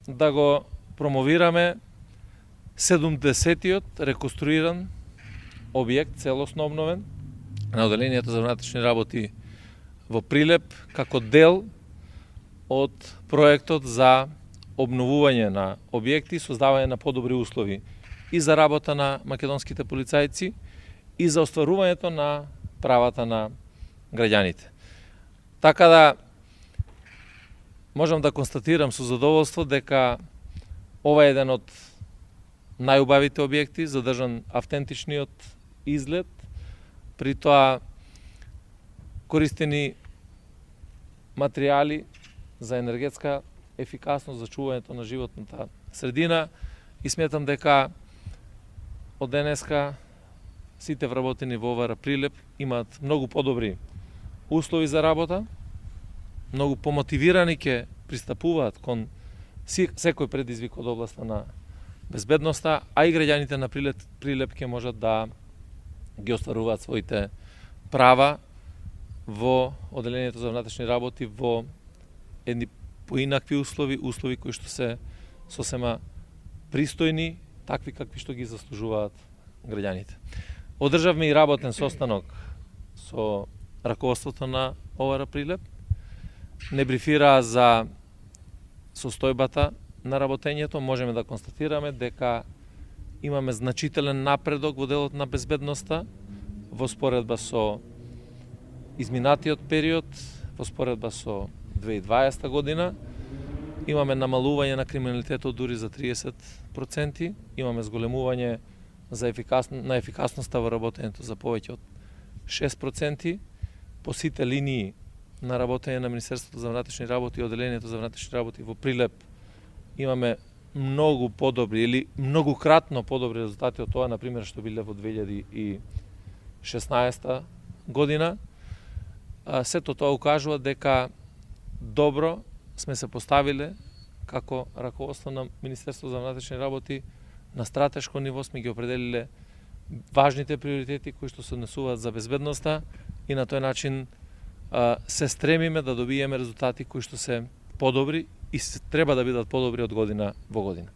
да го промовираме 70-тиот реконструиран објект, целосно обновен, на Оделението за внатрешни работи во Прилеп, како дел од проектот за обновување на објекти, создавање на подобри услови и за работа на македонските полицајци и за остварувањето на правата на граѓаните. Така да, можам да констатирам со задоволство дека ова е еден од најубавите објекти, задржан автентичниот изглед, при тоа користени материјали за енергетска ефикасност, за чувањето на животната средина, и сметам дека од денеска сите вработени во ОВР Прилеп имаат многу подобри услови за работа, многу помотивирани ќе пристапуваат кон секој предизвик од областа на безбедноста, а и граѓаните на Прилеп ќе можат да ги остваруваат своите права во Оделението за внатрешни работи во едни поинакви услови кои што се сосема пристојни, такви какви што ги заслужуваат граѓаните. Одржавме и работен состанок со раководството на ОВР Прилеп. Не брифираа за состојбата на работењето. Можеме да констатираме дека имаме значителен напредок во делот на безбедноста во споредба со изминатиот период, во споредба со 2020 година. Имаме намалување на криминалитетот дури за 30%, имаме зголемување на ефикасноста во работењето за повеќе од 6%, по сите линии на работење на Министерството за внатрешни работи и Оделението за внатрешни работи во Прилеп имаме многу подобри или многукратно подобри резултати од тоа, например, што биле во 2016 година. Сето тоа укажува дека добро сме се поставиле како раководство на Министерството за внатрешни работи, на стратешко ниво сме ги определиле важните приоритети кои што се однесуваат за безбедноста и на тој начин се стремиме да добиеме резултати кои што се подобри и треба да бидат подобри од година во година.